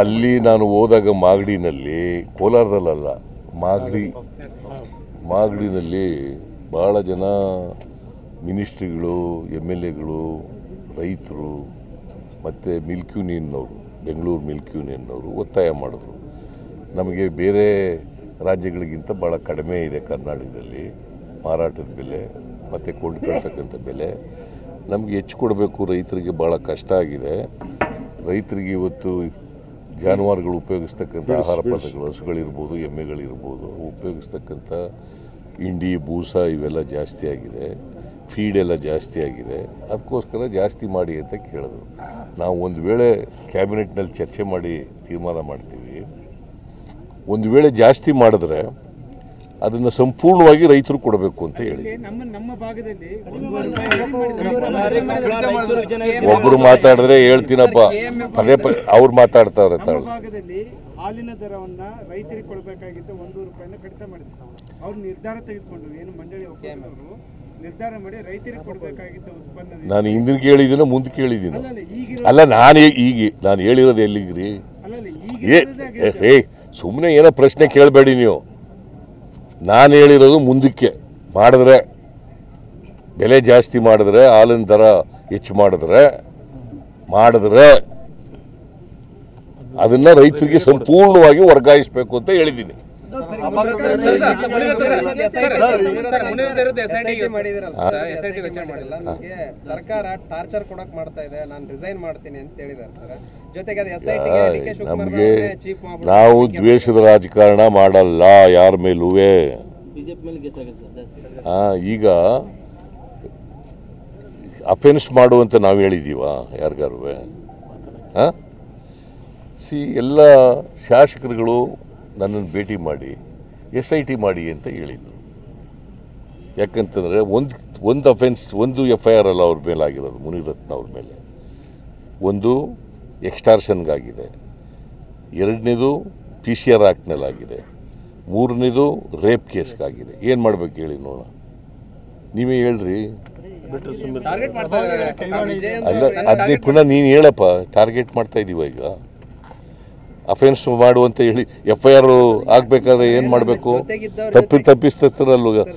ಅಲ್ಲಿ ನಾನು ಹೋದಾಗ ಮಾಗಡಿನಲ್ಲಿ, ಕೋಲಾರದಲ್ಲ, ಮಾಗಡಿನಲ್ಲಿ ಭಾಳ ಜನ ಮಿನಿಸ್ಟ್ರಿಗಳು, MLAಗಳು, ರೈತರು ಮತ್ತು ಮಿಲ್ಕ್ ಯೂನಿಯನ್ನವರು, ಬೆಂಗಳೂರು ಮಿಲ್ಕ್ ಯೂನಿಯನ್ನವರು ಒತ್ತಾಯ ಮಾಡಿದ್ರು. ನಮಗೆ ಬೇರೆ ರಾಜ್ಯಗಳಿಗಿಂತ ಭಾಳ ಕಡಿಮೆ ಇದೆ ಕರ್ನಾಟಕದಲ್ಲಿ ಮಾರಾಟದ ಬೆಲೆ ಮತ್ತು ಕೊಂಡ್ಕೊಳ್ತಕ್ಕಂಥ ಬೆಲೆ. ನಮಗೆ ಹೆಚ್ಚು ಕೊಡಬೇಕು, ರೈತರಿಗೆ ಭಾಳ ಕಷ್ಟ ಆಗಿದೆ. ರೈತರಿಗೆ ಇವತ್ತು ಜಾನುವಾರುಗಳು ಉಪಯೋಗಿಸ್ತಕ್ಕಂಥ ಆಹಾರ ಪದಾರ್ಥಗಳು, ಹಸುಗಳಿರ್ಬೋದು, ಎಮ್ಮೆಗಳಿರ್ಬೋದು, ಉಪಯೋಗಿಸ್ತಕ್ಕಂಥ ಹಿಂಡಿ, ಬೂಸ ಇವೆಲ್ಲ ಜಾಸ್ತಿ ಆಗಿದೆ, ಫೀಡೆಲ್ಲ ಜಾಸ್ತಿ ಆಗಿದೆ. ಅದಕ್ಕೋಸ್ಕರ ಜಾಸ್ತಿ ಮಾಡಿ ಅಂತ ಕೇಳಿದ್ರು. ನಾವು ಒಂದು ವೇಳೆ ಕ್ಯಾಬಿನೆಟ್ನಲ್ಲಿ ಚರ್ಚೆ ಮಾಡಿ ತೀರ್ಮಾನ ಮಾಡ್ತೀವಿ. ಒಂದು ವೇಳೆ ಜಾಸ್ತಿ ಮಾಡಿದ್ರೆ ಅದನ್ನು ಸಂಪೂರ್ಣವಾಗಿ ರೈತರು ಕೊಡಬೇಕು ಅಂತ ಹೇಳಿ. ಒಬ್ಬರು ಮಾತಾಡಿದ್ರೆ ಹೇಳ್ತೀನಪ್ಪ, ಪದೇ ಅವ್ರು ಮಾತಾಡ್ತಾವ್ರೆ. ಹಾಲಿನ ದರವನ್ನ ರೈತರಿಗೆ ಕೊಡಬೇಕಾಗಿದ್ದು 100 ರೂಪಾಯಿನ ಕಡಿತ ಮಾಡಿದ್ರು. ಅವ್ರು ನಿರ್ಧಾರ ತೆಗೆದುಕೊಂಡು ಏನು ಮಂಡಳಿ ಒಕ್ಕೂಟದವರು ನಿರ್ಧಾರ ಮಾಡಿ ರೈತರಿಗೆ ಕೊಡಬೇಕಾಗಿದ್ದು ಉತ್ಪನ್ನ. ನಾನು ಹಿಂದಿನ ಕೇಳಿದ್ದೀನ, ಮುಂದೆ ಕೇಳಿದ್ದೀನಿ. ಅಲ್ಲ, ನಾನು ಹೇಳಿರೋದು ಎಲ್ಲಿಗ್ರಿ? ಸುಮ್ಮನೆ ಏನೋ ಪ್ರಶ್ನೆ ಕೇಳಬೇಡಿ ನೀವು. ನಾನು ಹೇಳಿರೋದು ಮುಂದಕ್ಕೆ ಮಾಡಿದ್ರೆ, ಬೆಲೆ ಜಾಸ್ತಿ ಮಾಡಿದ್ರೆ, ಹಾಲಿನ ದರ ಹೆಚ್ಚು ಮಾಡಿದ್ರೆ ಅದನ್ನ ರೈತರಿಗೆ ಸಂಪೂರ್ಣವಾಗಿ ವರ್ಗಾಯಿಸಬೇಕು ಅಂತ ಹೇಳಿದ್ದೀನಿ. ನಮಗೆ ನಾವು ದ್ವೇಷದ ರಾಜಕಾರಣ ಮಾಡಲ್ಲ ಯಾರ ಮೇಲೂ. ಈಗ ಅಫೆನ್ಸ್ ಮಾಡುವಂತ ನಾವು ಹೇಳಿದೀವ ಯಾರಿಗಾರು? ಎಲ್ಲ ಶಾಸಕರುಗಳು ನನ್ನನ್ನು ಭೇಟಿ ಮಾಡಿ SIT ಮಾಡಿ ಅಂತ ಹೇಳಿದರು. ಯಾಕಂತಂದರೆ ಒಂದು ಅಫೆನ್ಸ್, ಒಂದು FIR ಅಲ್ಲ ಅವ್ರ ಮೇಲೆ ಆಗಿರೋದು, ಮುನಿರತ್ನ ಅವ್ರ ಮೇಲೆ. ಒಂದು ಎಕ್ಸ್ಟಾರ್ಷನ್ಗಾಗಿದೆ, ಎರಡನೇದು PCR ಆ್ಯಕ್ಟ್ನಲ್ಲಾಗಿದೆ, ಮೂರನೇದು ರೇಪ್ ಕೇಸ್ಗಾಗಿದೆ. ಏನು ಮಾಡ್ಬೇಕು ಹೇಳಿ ನೋಡೋಣ, ನೀವೇ ಹೇಳ್ರಿ. ಅಲ್ಲ, ಅದನ್ನೇ ಪುನಃ ನೀನು ಹೇಳಪ್ಪ. ಟಾರ್ಗೆಟ್ ಮಾಡ್ತಾ ಇದ್ದೀವ ಈಗ, ಅಫೆನ್ಸ್ ಮಾಡುವಂತ ಹೇಳಿ FIR ಆಗಬೇಕಾದ್ರೆ ಏನು ಮಾಡಬೇಕು? ತಪ್ಪಿಸ್ತರಲ್ವ